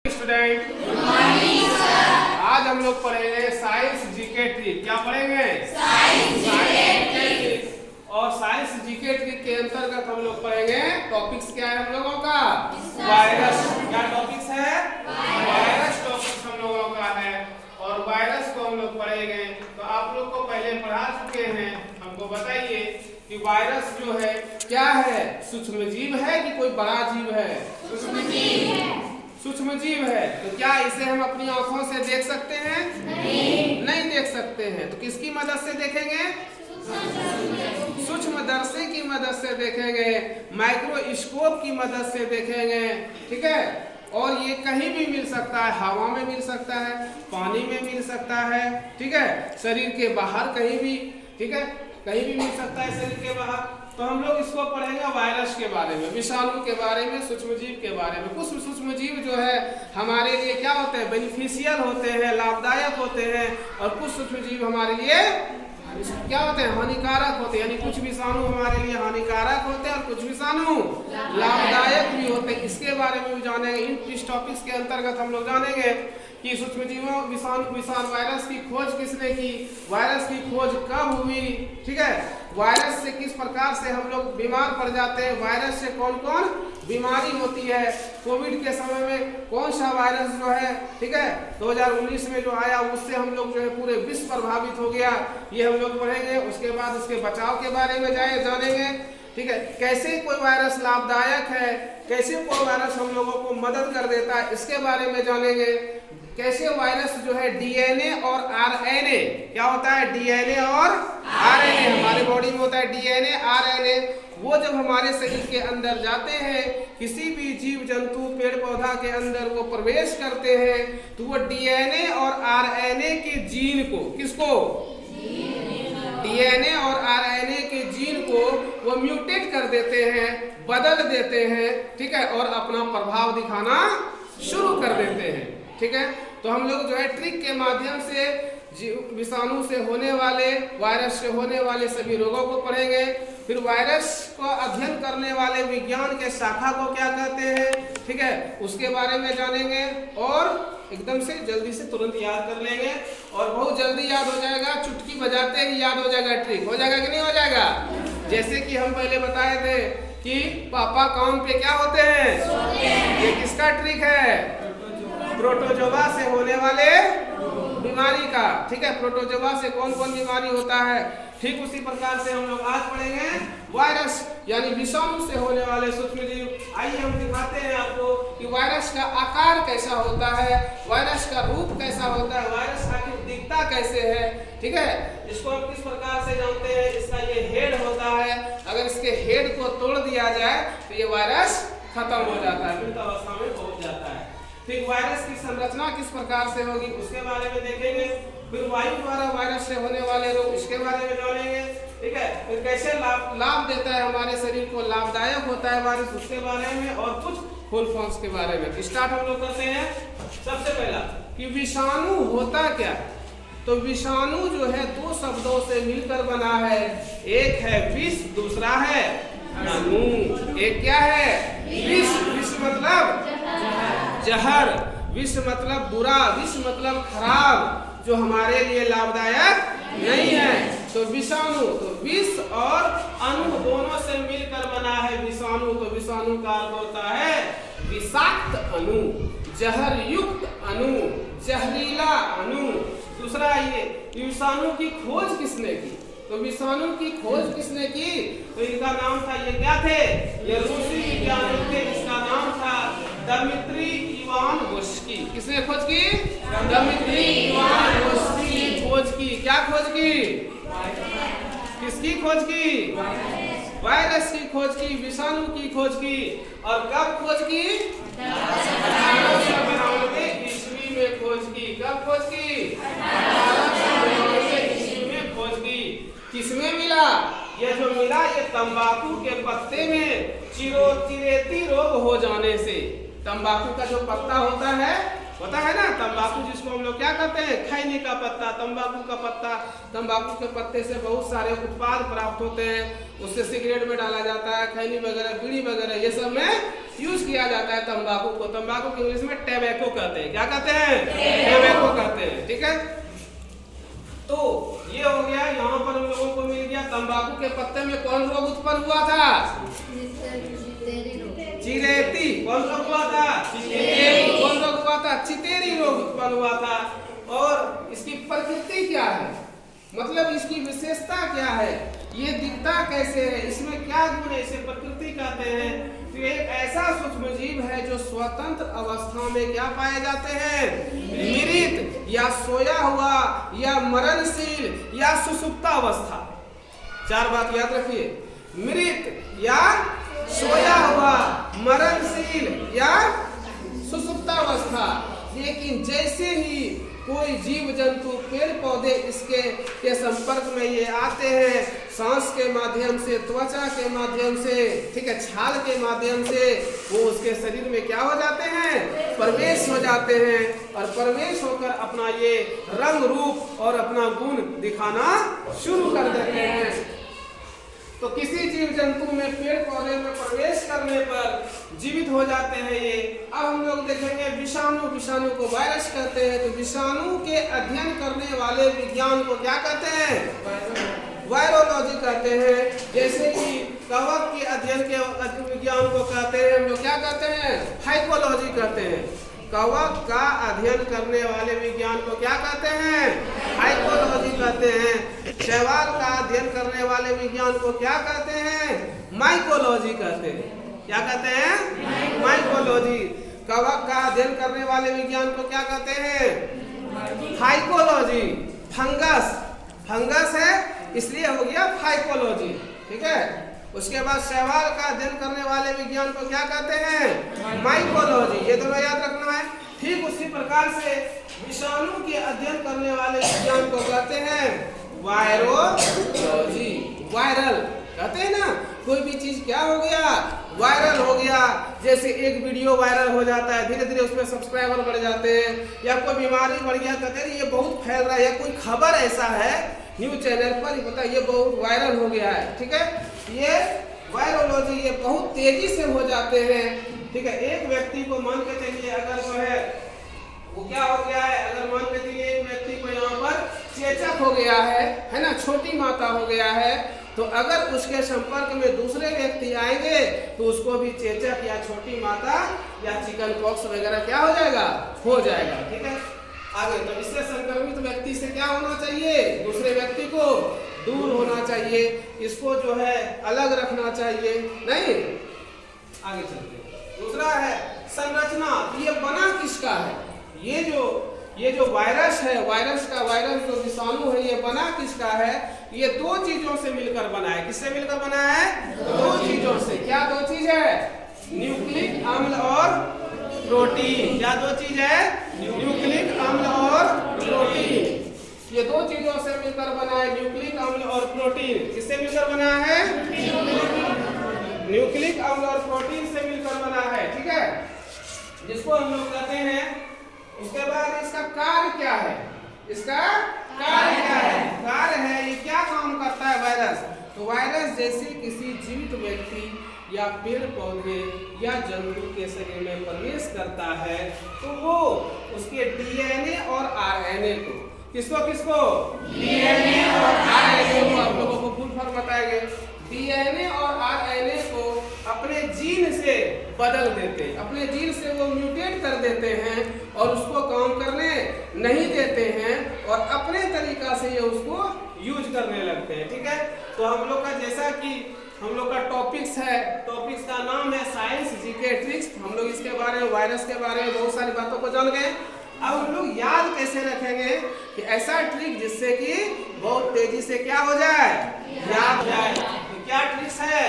Student, आज हम लोग पढ़ेंगे साइंस जीके ट्रिक। क्या पढ़ेंगे? Science GK trick. और साइंस जीके ट्रिक के अंतर्गत हम लोग पढ़ेंगे टॉपिक्स क्या है हम लोगों का? वायरस। क्या टॉपिक्स है? वायरस टॉपिक्स हम लोगों का है और वायरस को हम लोग पढ़ेंगे। तो आप लोग को पहले पढ़ा चुके हैं, हमको बताइए कि वायरस जो है क्या है? सूक्ष्म जीव है कि कोई बड़ा जीव है? सूक्ष्म जीव है। सूक्ष्म जीव है। तो क्या इसे हम अपनी आंखों से देख सकते हैं? नहीं देख सकते हैं। तो किसकी मदद से देखेंगे? सूक्ष्मदर्शी की मदद से देखेंगे, माइक्रोस्कोप की मदद से देखेंगे। ठीक है। और ये कहीं भी मिल सकता है, हवा में मिल सकता है, पानी में मिल सकता है। ठीक है। शरीर के बाहर कहीं भी, ठीक है, कहीं भी मिल सकता है शरीर के बाहर। तो हम लोग इसको पढ़ेंगे वायरस के बारे में, विषाणु के बारे में, सूक्ष्मजीव के बारे में। कुछ सूक्ष्मजीव जो है हमारे लिए क्या होते हैं? बेनिफिशियल होते हैं, लाभदायक होते हैं। और कुछ सूक्ष्मजीव हमारे लिए क्या होते हैं? हानिकारक होते हैं। यानी कुछ विषाणु हमारे लिए हानिकारक होते हैं और कुछ विषाणु लाभदायक भी होते हैं। इसके बारे में भी जानेंगे। इस टॉपिक्स के अंतर्गत हम लोग जानेंगे कि सूक्ष्मजीवों विषाणु वायरस की खोज किसने की, वायरस की खोज कब हुई। ठीक है। वायरस से किस प्रकार से हम लोग बीमार पड़ जाते हैं, वायरस से कौन कौन बीमारी होती है, कोविड के समय में कौन सा वायरस जो है, ठीक है, 2019 में जो आया उससे हम लोग जो है पूरे विश्व प्रभावित हो गया, ये हम लोग पढ़ेंगे। उसके बाद इसके बचाव के बारे में जानेंगे। ठीक है। कैसे कोई वायरस लाभदायक है, कैसे कोई वायरस हम लोगों को मदद कर देता है, इसके बारे में जानेंगे। कैसे वायरस जो है डीएनए और आरएनए, क्या होता है? डीएनए और आरएनए हमारे बॉडी में होता है। डीएनए आरएनए वो जब हमारे शरीर के अंदर जाते हैं, किसी भी जीव जंतु पेड़ पौधा के अंदर वो प्रवेश करते हैं, तो वो डीएनए और आरएनए के जीन को, किसको? डीएनए और आरएनए के जीन को वो म्यूटेट कर देते हैं, बदल देते हैं। ठीक है। और अपना प्रभाव दिखाना शुरू कर देते हैं। ठीक है। तो हम लोग जो है ट्रिक के माध्यम से विषाणु से होने वाले, वायरस से होने वाले सभी रोगों को पढ़ेंगे। फिर वायरस को अध्ययन करने वाले विज्ञान के शाखा को क्या कहते हैं, ठीक है, उसके बारे में जानेंगे। और एकदम से जल्दी से तुरंत याद कर लेंगे और बहुत जल्दी याद हो जाएगा। चुटकी बजाते ही याद हो जाएगा। ट्रिक हो जाएगा कि नहीं हो जाएगा? जैसे कि हम पहले बताए थे कि पापा काम पे क्या होते हैं, ये किसका ट्रिक है? प्रोटोजोआ से होने वाले बीमारी का। ठीक है। प्रोटोजोआ से कौन कौन बीमारी होता है, ठीक उसी प्रकार से हम लोग आज पढ़ेंगे वायरस यानी विषाणु से होने वाले सूक्ष्मजीव। आइए हम दिखाते हैं आपको कि वायरस का आकार कैसा होता है, वायरस का रूप कैसा होता है, वायरस आखिर दिखता कैसे है। ठीक है। इसको हम किस प्रकार से जानते हैं? इसका ये हेड होता है, अगर इसके हेड को तोड़ दिया जाए तो ये वायरस खत्म हो जाता है, मृत अवस्था में पहुंच जाता है। फिर वायरस की संरचना किस प्रकार से होगी उसके बारे में देखेंगे। फिर वायु द्वारा वायरस से होने वाले रोग, इसके बारे में जानेंगे। ठीक है। फिर कैसे लाभ देता है हमारे शरीर को, लाभदायक होता है वायरस, उसके बारे में। और कुछ फुल फॉर्म्स के बारे में। स्टार्ट हम लोग करते हैं। सबसे पहला कि विषाणु होता क्या? तो विषाणु जो है दो शब्दों से मिलकर बना है। एक है विष, दूसरा है अणु। एक क्या है? विष। विष मतलब जहर, विष मतलब बुरा, विष मतलब खराब, जो हमारे लिए लाभदायक नहीं है। तो विषाणु, तो विष और अणु दोनों से मिलकर बना है विषाणु। तो विषाणु का अर्थ होता है विषाक्त अणु, जहर युक्त अणु, जहरीला अणु। दूसरा ये विषाणु की खोज किसने की? तो विषाणु की खोज किसने की? तो इनका नाम था, ये क्या थे? ये रूसी विज्ञानी थे, इसका नाम था दिमित्री इवानोव्स्की। किसने खोज की? दिमित्री इवानोव्स्की खोज की। क्या खोज की? किसकी खोज की? वायरस की खोज की, विषाणु की खोज की। और कब खोज की? 1892 ईस्वी में खोज की। कब खोज की? 1892 ईस्वी में खोज की। किसमें मिला? ये जो मिला ये तंबाकू के पत्ते में चिरेती रोग हो जाने से। तंबाकू का जो पत्ता होता है पता है ना, तंबाकू जिसको हम लोग क्या कहते हैं, खैनी का पत्ता, तंबाकू का पत्ता। तंबाकू के पत्ते से बहुत सारे उत्पाद प्राप्त होते हैं, उससे सिगरेट में डाला जाता है, खैनी वगैरह, बीड़ी वगैरह ये सब में यूज किया जाता है तंबाकू को। तंबाकू को इंग्लिश में टैबैको कहते हैं। क्या कहते हैं? टैबैको कहते हैं। ठीक है, तो ये हो गया। यहाँ पर हम लोगों को मिल गया तंबाकू के पत्ते में कौन रोग उत्पन्न हुआ था? चिरेती। कौन रोग हुआ था? चितेरी। कौन रोग हुआ था? चितेरी रोग उत्पन्न हुआ था। और इसकी प्रकृति क्या है, मतलब इसकी विशेषता क्या है, ये दिखता कैसे है, इसमें क्या गुण है, इसे प्रकृति कहते हैं। तो एक ऐसा सूक्ष्म जीव है जो स्वतंत्र अवस्था में क्या पाए जाते हैं? मृत या सोया हुआ या मरणशील या सुसुप्ता अवस्था। चार बात याद रखिए, मृत या सोया हुआ, मरणशील या सुसुप्तावस्था। लेकिन जैसे ही कोई जीव जंतु, पेड़ पौधे इसके के संपर्क में ये आते हैं, सांस के माध्यम से, त्वचा के माध्यम से, ठीक है, छाल के माध्यम से, वो उसके शरीर में क्या हो जाते हैं? प्रवेश हो जाते हैं। और प्रवेश होकर अपना ये रंग रूप और अपना गुण दिखाना शुरू कर देते हैं। तो किसी जीव जंतु में, पेड़ पौधे में प्रवेश करने पर जीवित हो जाते हैं ये। अब हम लोग देखेंगे विषाणु। विषाणु को वायरस कहते हैं। तो विषाणु के अध्ययन करने वाले विज्ञान को क्या कहते हैं? वायरोलॉजी कहते हैं। जैसे कि कवक के अध्ययन के विज्ञान को कहते हैं हम लोग क्या कहते हैं? फाइकोलॉजी कहते हैं। कवक का अध्ययन करने वाले विज्ञान को क्या कहते हैं? फाइकोलॉजी कहते हैं। शैवाल का अध्ययन करने वाले विज्ञान को क्या कहते हैं? माइकोलॉजी कहते हैं। क्या कहते हैं? माइकोलॉजी। कवक का अध्ययन करने वाले विज्ञान को क्या कहते हैं? फाइकोलॉजी। फंगस, फंगस है इसलिए हो गया फाइकोलॉजी। ठीक है, उसके बाद शैवाल का अध्ययन करने वाले विज्ञान को क्या कहते हैं? माइकोलॉजी। ये दोनों याद रखना है। ठीक उसी प्रकार से विषाणु के अध्ययन करने वाले विज्ञान को कहते हैं वायरोलॉजी। वायरल कहते हैं ना, कोई भी चीज क्या हो गया? वायरल हो गया। जैसे एक वीडियो वायरल हो जाता है, धीरे धीरे उसमें सब्सक्राइबर बढ़ जाते हैं, या कोई बीमारी बढ़ गया, कहते हैं ये बहुत फैल रहा है, या कोई खबर ऐसा है न्यूज चैनल पर, ये पता ये बहुत वायरल हो गया है। ठीक है, ये वायरोलॉजी, ये बहुत तेजी से हो जाते हैं। ठीक है, एक व्यक्ति को मान के चलिए, अगर जो है वो क्या हो गया है, अगर मान के चलिए एक व्यक्ति को यहाँ पर चेचक हो गया है ना, छोटी माता हो गया है, तो अगर उसके संपर्क में दूसरे व्यक्ति आएंगे तो उसको भी चेचक या छोटी माता या चिकन पॉक्स वगैरह क्या हो जाएगा? हो जाएगा। ठीक है, आगे तो इससे संक्रमित व्यक्ति से क्या होना चाहिए? दूसरे व्यक्ति को दूर होना चाहिए, इसको जो है अलग रखना चाहिए। नहीं, आगे चलते हैं। दूसरा है संरचना। ये बना किसका है? ये जो वायरस है, वायरस जो विषाणु है, ये बना किसका है? ये दो चीजों से मिलकर बना है। किससे मिलकर बना है? दो चीजों से। क्या दो चीज है? न्यूक्लिक अम्ल और प्रोटीन। क्या दो चीज है? न्यूक्लिक अम्ल और प्रोटीन। ये दो चीजों से मिलकर बना है, न्यूक्लिक अम्ल और प्रोटीन। किससे मिलकर बना है? न्यूक्लिक अम्ल और प्रोटीन से मिलकर बना है। ठीक है, जिसको हम लोग कहते हैं। उसके बाद इसका कार्य क्या है? इसका कार्य क्या है? कार्य है, ये क्या काम करता है वायरस? तो वायरस जैसे किसी जीवित व्यक्ति या पेड़ पौधे या जंतु के शरीर में प्रवेश करता है, तो वो उसके डीएनए और आरएनए को, किसको डीएनए और आरएनए को, आप लोगों को फुल फॉर्म बताएंगे, डीएनए और आरएनए को अपने जीन से बदल देते हैं, अपने जीन से वो म्यूटेट कर देते हैं और उसको काम करने नहीं देते हैं और अपने तरीका से ये उसको यूज करने लगते हैं। ठीक है, तो हम लोग का जैसा कि हम लोग का टॉपिक्स है, टॉपिक्स का नाम है साइंस जीके ट्रिक्स। हम लोग इसके बारे में, वायरस के बारे में बहुत सारी बातों को जान गए। अब हम लोग याद कैसे रखेंगे कि ऐसा ट्रिक जिससे कि बहुत तेजी से क्या हो जाए? याद जाए। तो क्या ट्रिक्स है?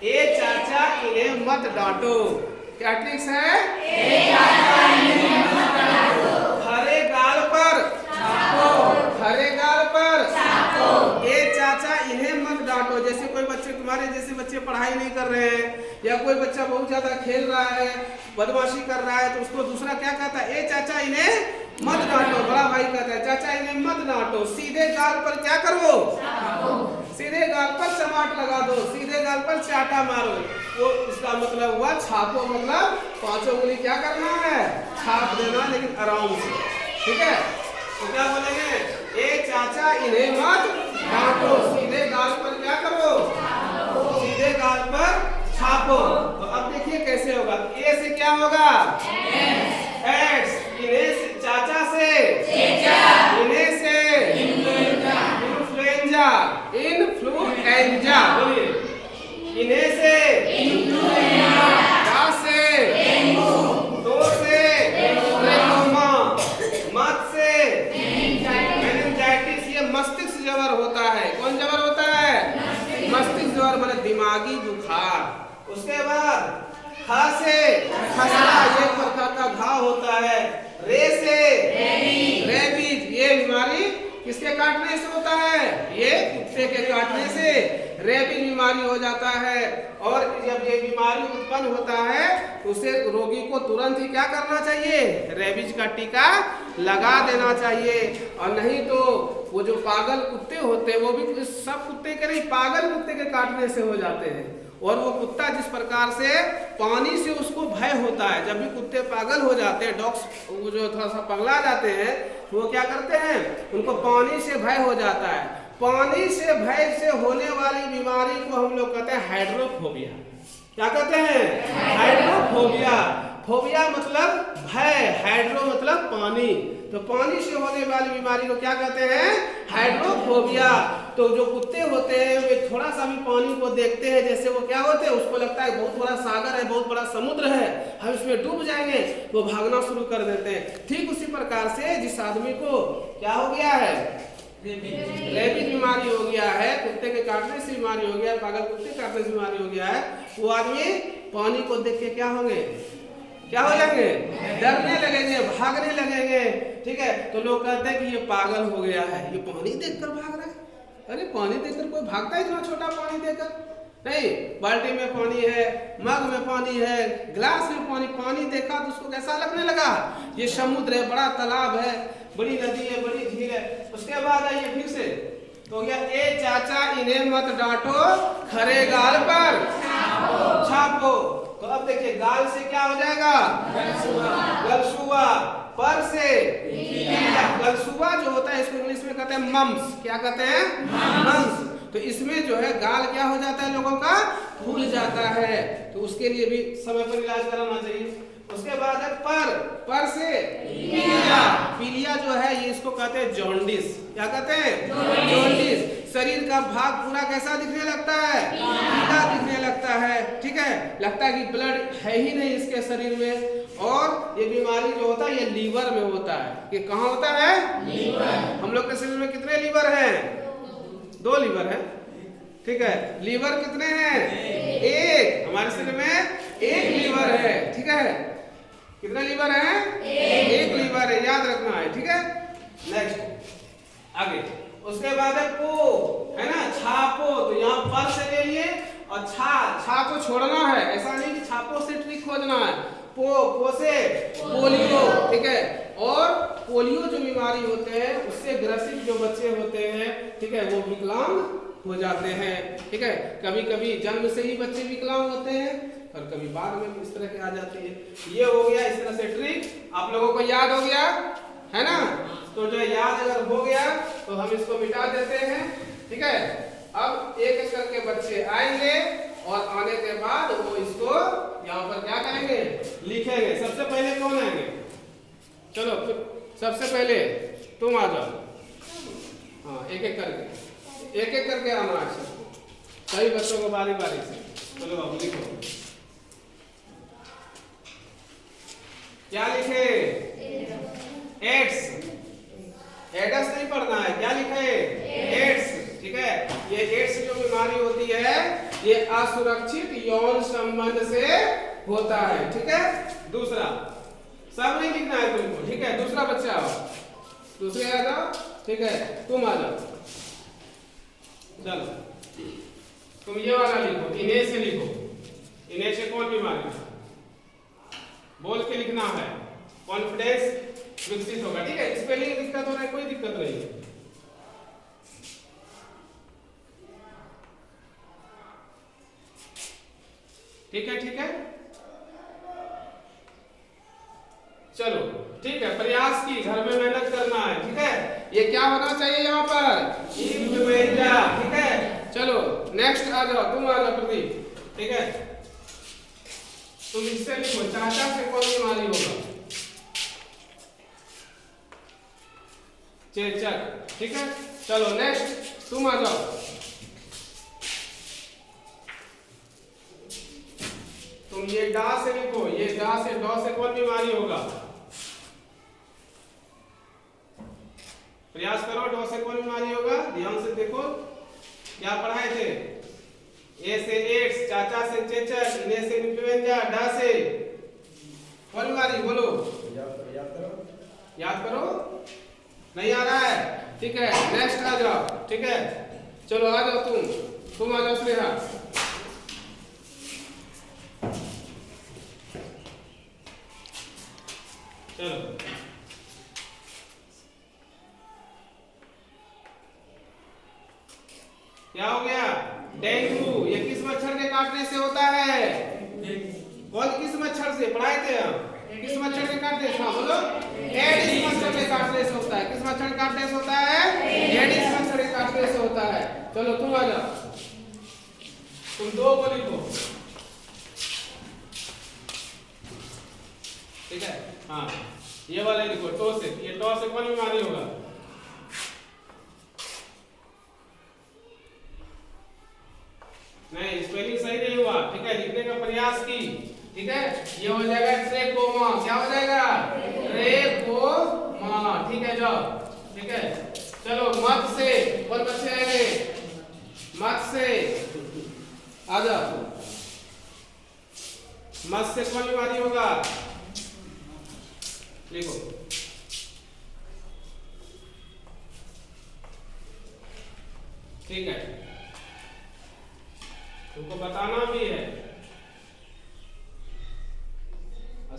ए चाचा इन्हें मत डांटो। क्या ट्रिक्स है? ए चाचा इन्हें मत डांटो। हरे गाल पर छापो। हरे गाल पर छापो। ए चाचा इन्हें मत डांटो। जैसे कोई बच्चे, तुम्हारे जैसे बच्चे पढ़ाई नहीं कर रहे हैं, या कोई बच्चा बहुत ज्यादा खेल रहा है, बदमाशी कर रहा है, तो उसको दूसरा क्या कहता है? ए चाचा इन्हें मत डांटो। बड़ा भाई कहता है चाचा इन्हें मत डांटो, सीधे गाल पर क्या करो, सीधे गाल पर चमाट लगा दो, सीधे गाल पर चाटा मारो। वो इसका मतलब हुआ छापो, मतलब पांचों उंगली क्या करना है, छाप देना, लेकिन आराम से, ठीक है। तो क्या बोलेंगे, ए चाचा इन्हें मत डांटो, सीधे गाल पर क्या करो, सीधे गाल पर छापो। तो अब देखिए कैसे होगा, ए से क्या होगा, एक्स, इन्हें से चाचा से, इन्हें से इन्फ्लुएंजा, इन्फ्लुएंजा बोलिए, इन्हें से का से, दो से ट्रेकोमा, मत से मेनिंजाइटिस। ये मस्तिष्क ज्वर होता है, कौन ज्वर होता है, मस्तिष्क ज्वर माने दिमागी बुखार। उसके बाद खा से खसरा, ये प्रकार का घाव होता है। रे से रेबीज, ये बीमारी किसके काटने से होता है, ये कुत्ते के काटने से रेबीज बीमारी हो जाता है। और जब ये बीमारी उत्पन्न होता है तो उसे रोगी को तुरंत ही क्या करना चाहिए, रेबीज का टीका लगा देना चाहिए। और नहीं तो वो जो पागल कुत्ते होते हैं, वो भी सब कुत्ते के नहीं, पागल कुत्ते के काटने से हो जाते हैं। और वो कुत्ता जिस प्रकार से पानी से उसको भय होता है, जब भी कुत्ते पागल हो जाते हैं, डॉग्स वो जो थोड़ा सा पगला जाते हैं, तो वो क्या करते हैं, उनको पानी से भय हो जाता है। पानी से भय से होने वाली बीमारी को हम लोग कहते हैं हाइड्रोफोबिया। क्या कहते हैं, हाइड्रोफोबिया। फोबिया मतलब भय, हाइड्रो मतलब पानी, तो पानी से होने वाली बीमारी को क्या कहते हैं, हाइड्रोफोबिया। तो जो कुत्ते होते हैं वे थोड़ा सा भी पानी को देखते हैं, जैसे वो क्या होते हैं, उसको लगता है बहुत बड़ा सागर है, बहुत बड़ा समुद्र है, हम इसमें डूब जाएंगे, वो भागना शुरू कर देते हैं। ठीक उसी प्रकार से जिस आदमी को क्या हो गया है, रेबीज बीमारी हो गया है, कुत्ते के काटने से बीमारी हो गया, पागल कुत्ते काटने से बीमारी हो गया है, वो आदमी पानी को देख के क्या होंगे, क्या हो जाएंगे, डरने लगेंगे, भागने लगेंगे, ठीक है। तो लोग कहते हैं कि ये पागल हो गया है, ये पानी देखकर भाग रहा है। अरे पानी देखकर कोई भागता है इतना छोटा पानी देखकर, नहीं। बाल्टी में पानी है, मग में पानी है, गिलास में पानी, पानी देखा तो उसको कैसा लगने लगा, ये समुद्र है, बड़ा तालाब है, बड़ी नदी है, बड़ी झील है। उसके बाद आइए फिर से, तो गया ए चाचा इन्हें मत डांटो, खरे गाल पर छापो। तो अब देखिए गाल से क्या हो जाएगा, गलसुआ, पर से गलसुआ जो होता है इसको इंग्लिश में कहते हैं मम्स। क्या कहते हैं, मम्स। तो इसमें जो है गाल क्या हो जाता है, लोगों का फूल जाता है, तो उसके लिए भी समय पर इलाज कराना चाहिए। उसके बाद है पर से पीलिया। पीलिया जो है ये इसको कहते हैं जॉन्डिस। क्या कहते हैं, जॉन्डिस। शरीर का भाग पूरा कैसा दिखने लगता है, पीला दिखने लगता है, ठीक है, लगता है कि ब्लड है ही नहीं इसके शरीर में। और ये बीमारी जो होता है ये लीवर में होता है। ये कहाँ होता है, लीवर। हम लोग के शरीर में कितने लीवर हैं, 2 लीवर है, ठीक है। लीवर कितने हैं, 1। हमारे शरीर में 1 लीवर है, ठीक है। कितने लीवर हैं, 1 लीवर है, याद रखना है, ठीक है। नेक्स्ट आगे, उसके बाद है पो, है ना, छापो। तो यहाँ पर से ले लिए और छा को छोड़ना है, ऐसा नहीं कि छापो से ट्रिक खोजना है। पो से पोलियो, ठीक है। और पोलियो जो बीमारी होते हैं उससे ग्रसित जो बच्चे होते हैं, ठीक है, वो विकलांग हो जाते हैं, ठीक है। कभी कभी जन्म से ही बच्चे विकलांग होते हैं और कभी बाद में इस तरह के आ जाती है। ये हो गया इस तरह से ट्रिक, आप लोगों को याद हो गया है ना। तो जो याद अगर हो गया तो हम इसको मिटा देते हैं, ठीक है। अब एक एक करके बच्चे आएंगे और आने के बाद वो इसको यहाँ पर क्या करेंगे, लिखेंगे। सबसे पहले कौन आएंगे, चलो सबसे पहले तुम आ जाओ, हाँ एक एक करके आना है सबको, सभी बच्चों को बारी बारी से। चलो अब लिखो, क्या लिखे, एड्स। एड्स नहीं पढ़ना है, क्या लिखे, एड्स, ठीक है। ये एड्स जो बीमारी होती है ये असुरक्षित यौन संबंध से होता है, ठीक है। दूसरा सब नहीं लिखना है तुमको, ठीक है। दूसरा बच्चा आओ, दूसरे आ जाओ, ठीक है। तुम आ जाओ, चलो तुम ये वाला लिखो, इन्हें से लिखो। इन्हें से कौन बीमारी, बोल के लिखना है, कॉन्फिडेंस विकसित होगा। ठीक है, स्पेलिंग दिक्कत हो रहा है, कोई दिक्कत नहीं है। ठीक है, ठीक है, चलो ठीक है, प्रयास की, घर में मेहनत करना है। ठीक है, ये क्या होना चाहिए यहाँ पर, इन्फ्लुएंजा। ठीक है, चलो नेक्स्ट आ जाओ, तुम आ जाओ प्रदीप। ठीक है, तुम इससे लिखो, चाचा से कौन बीमारी होगा, चेचक। ठीक है, चलो नेक्स्ट तुम आ जाओ। तुम ये डा से लिखो, ये डा से, डॉ से कौन बीमारी होगा, प्रयास करो, डॉ से कौन बीमारी होगा, ध्यान से देखो क्या पढ़ाए थे। ए से एड्स, चाचा से चेचक, इने से इन्फ्लुएंजा, डा से कौन बीमारी, बोलो, याद करो, नहीं आ रहा है। ठीक है, नेक्स्ट आ जाओ। ठीक है, चलो आ जाओ, तुम आ जाओ स्नेहा। चलो क्या हो गया, डेंगू। ये किस मच्छर के काटने से होता है, कौन, किस मच्छर से पढ़ाए थे हम, किस मच्छर के काटने से, बोलो, एडिस मच्छर के काटने से होता है। किस मच्छर के काटने से होता है, एडिस मच्छर के काटने से होता है। चलो तुम आ जाओ, तुम दो को लिखो। ठीक है, हाँ ये वाले लिखो, टो से, ये टो से कौन बीमारी होगा, नहीं स्पेलिंग सही नहीं हुआ। ठीक है, लिखने का प्रयास की। ठीक है, ये हो जाएगा ट्रेकोमा, क्या हो जाएगा, ट्रेकोमा। ठीक है, जाओ। ठीक है, चलो मत से कौन बच्चे आएंगे, मत से आ जाओ, मत से कौन बीमारी होगा, लिखो, ठीक है, तुमको बताना भी है,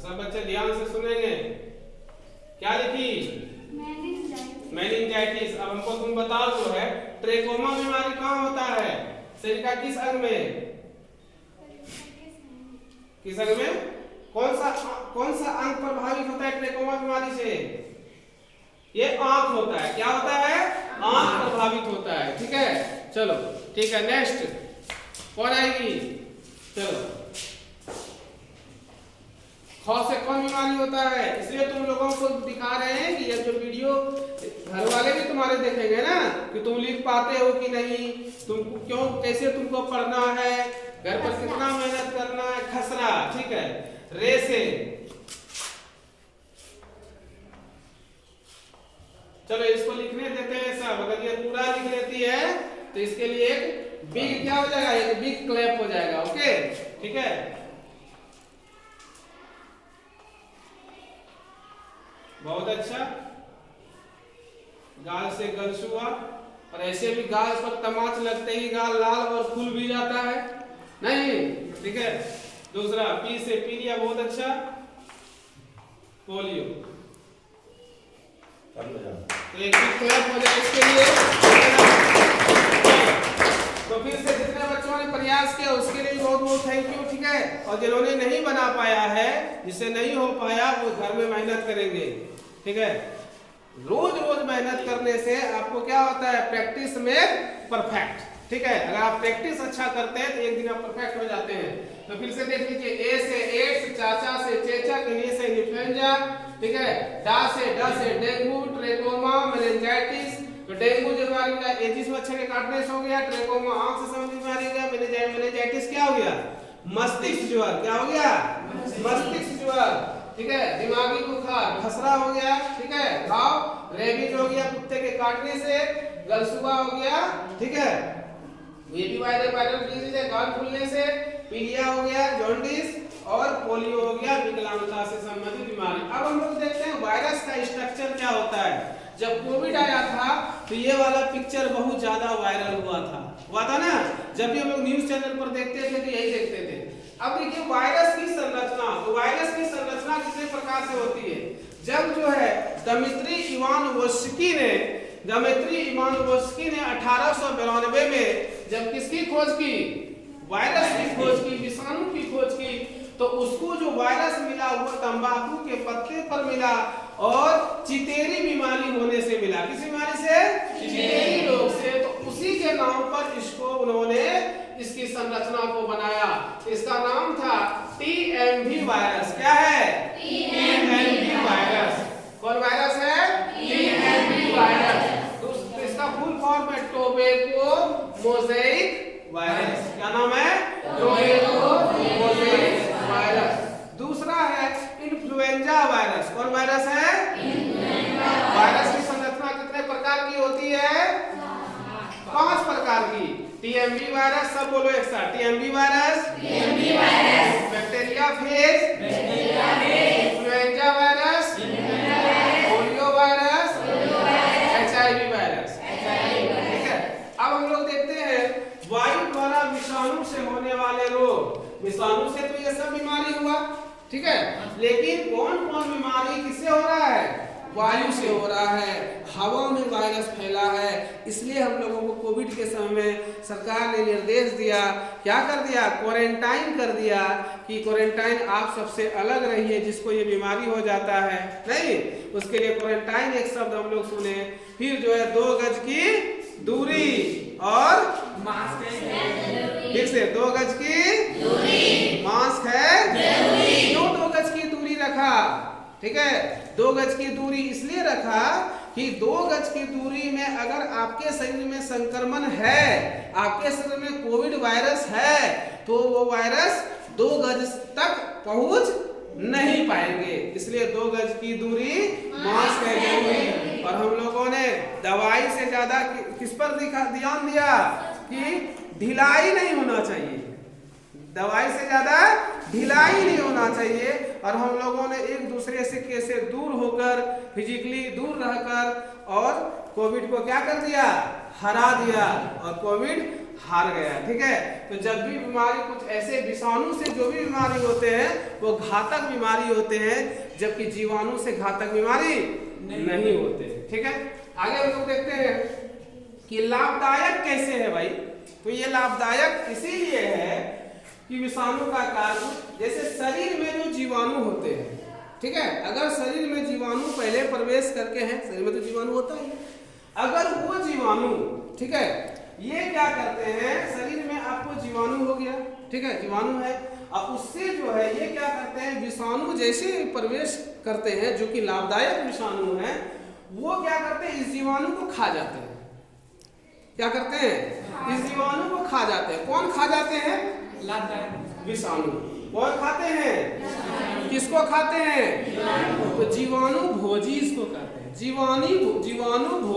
सब बच्चे ध्यान से सुनेंगे। क्या लिखी, मेनिंजाइटिस। अब हमको तुम बताओ, जो है ट्रेकोमा बीमारी कहाँ होता है, शरीर का किस अंग में, किस अंग में, कौन सा अंग प्रभावित होता है ट्रेकोमा बीमारी से, ये आंख होता है। क्या होता है, आंख प्रभावित होता है। ठीक है, चलो ठीक है, नेक्स्ट कौन आएगी, चलो ख से कौन बीमारी होता है। इसलिए तुम लोगों को दिखा रहे हैं कि ये जो वीडियो घर वाले भी तुम्हारे देखेंगे ना, कि तुम लिख पाते हो कि नहीं, तुमको क्यों, कैसे तुमको पढ़ना है, घर पर कितना मेहनत करना है। खसरा, ठीक है, रे से, चलो इसको लिखने देते हैं सब। अगर ये पूरा लिख लेती है तो इसके लिए एक बिग क्या हो जाएगा, एक बिग क्लैप हो जाएगा। ओके, ठीक है, बहुत अच्छा। गाल से गलसुआ, और ऐसे भी गाल पर तमाच लगते ही गाल लाल और फूल भी जाता है, नहीं, ठीक है। दूसरा पी से पीलिया, बहुत अच्छा। पोलियो, तो एक भी क्लैप हो जाए इसके लिए। तो फिर से जितने बच्चों ने प्रयास किया उसके लिए बहुत बहुत थैंक यू। ठीक है, और जिन्होंने नहीं बना पाया है, जिससे नहीं हो पाया, वो घर में मेहनत करेंगे। ठीक है, रोज रोज मेहनत करने से आपको क्या होता है, प्रैक्टिस में परफेक्ट। ठीक है, अगर आप प्रैक्टिस अच्छा करते हैं तो एक दिन आप परफेक्ट हो जाते हैं। तो फिर से देख लीजिए, ए से एड्स, चाचा से चेचक, इन्हीं से इन्फ्लुएंजा। ठीक है, डा से डेंगू, ट्रेकोमा, मेनिंजाइटिस। तो डेंगू जो बीमारी का एजिस मच्छर के काटने से हो गया, ट्रेकोमा आंख से संबंधित बीमारी हो गया, मेनिंजाइटिस क्या हो गया, मस्तिष्क ज्वर। क्या हो गया, मस्तिष्क ज्वर। ठीक है, दिमागी बुखार, खसरा हो गया। ठीक है, घाव, रेबीज हो गया कुत्ते के काटने से, गलसुआ हो गया। ठीक है, ये भी वायरल डिजीज है, गाल फूलने से। पीलिया हो गया, जॉन्डिस, और पोलियो हो गया, विकलांगता से संबंधित बीमारी। अब हम लोग देखते हैं वायरस का स्ट्रक्चर क्या होता है। जब कोविड आया था तो ये वाला पिक्चर बहुत ज्यादा वायरल हुआ था ना। जब भी हम लोग न्यूज चैनल पर देखते थे तो यही देखते थे। अब देखिए वायरस की संरचना, तो वायरस की संरचना कितने प्रकार से होती है। जब जो है दमित्री इवानोव्स्की ने 1892 में जब किसकी खोज की, वायरस की खोज की, विषाणु की खोज की, तो उसको जो वायरस मिला वो तंबाकू के पत्ते पर मिला और चितेरी बीमारी होने से मिला। किस बीमारी से? चितेरी रोग से। तो उसी के नाम पर इसको उन्होंने इसकी संरचना को बनाया। इसका नाम था टीएमवी वायरस। क्या है? TMV virus. कौन वायरस है? TMV virus. तो इसका फुल फॉर्म है टोबैको मोज़ेइक वायरस। क्या नाम है? Tobacco mosaic virus. दूसरा है इन्फ्लुएंजा वायरस। कौन वायरस है? वायरस की संरचना कितने प्रकार की होती है? 5 प्रकार की। टीएमवी वायरस, सब बोलो एक साथ, TMV virus, bacteria phase, influenza virus, polio virus, HIV virus. ठीक है, अब हम लोग देखते हैं वायु द्वारा विषाणु से होने वाले रोग। विषाणु से तो ये सब बीमारी हुआ, ठीक है, लेकिन कौन कौन बीमारी किससे हो रहा है? वायु से हो रहा है। हवा में वायरस फैला है। इसलिए हम लोगों को कोविड के समय में सरकार ने निर्देश दिया, क्या कर दिया? क्वारंटाइन कर दिया कि क्वारंटाइन आप सबसे अलग रहिए, जिसको ये बीमारी हो जाता है नहीं, उसके लिए क्वारंटाइन एक शब्द हम लोग सुने। फिर जो है 2 गज की दूरी और मास्क है। फिर से 2 गज की दूरी, मास्क है जरूरी। क्यों 2 गज की दूरी रखा? ठीक है, 2 गज की दूरी इसलिए रखा कि 2 गज की दूरी में अगर आपके शरीर में संक्रमण है, आपके शरीर में कोविड वायरस है, तो वो वायरस 2 गज तक पहुंच नहीं पाएंगे। इसलिए 2 गज की दूरी, मास्क है जरूरी। और हम लोगों ने दवाई से ज्यादा किस पर ध्यान दिया कि ढिलाई नहीं होना चाहिए। दवाई से ज्यादा ढिलाई नहीं होना चाहिए। और हम लोगों ने एक दूसरे से कैसे दूर होकर, फिजिकली दूर रहकर, और कोविड को क्या कर दिया? हरा दिया, और कोविड हार गया। ठीक है, तो जब भी बीमारी, कुछ ऐसे विषाणु से जो भी बीमारी होते हैं वो घातक बीमारी होते हैं, जबकि जीवाणु से घातक बीमारी नहीं होते। ठीक है, आगे हम लोग देखते हैं कि लाभदायक कैसे है भाई। तो ये लाभदायक इसीलिए है कि विषाणु का कार्य, जैसे शरीर में जो जीवाणु होते हैं, ठीक है, अगर शरीर में जीवाणु पहले प्रवेश करके हैं, शरीर में तो जीवाणु होता है, अगर वो जीवाणु, ठीक है, ये क्या करते हैं, शरीर में आपको जीवाणु हो गया, ठीक है, जीवाणु है, अब उससे जो है ये क्या करते हैं, विषाणु जैसे प्रवेश करते हैं, जो कि लाभदायक विषाणु है, वो क्या करते हैं, इस जीवाणु को खा जाते हैं। क्या करते हैं? इस जीवाणु को खा जाते हैं। कौन खा जाते हैं? विषाणु। कौन खाते हैं? किसको खाते हैं? तो जीवाणु भोजी इसको कहते हैं। जीवाणु भोजी।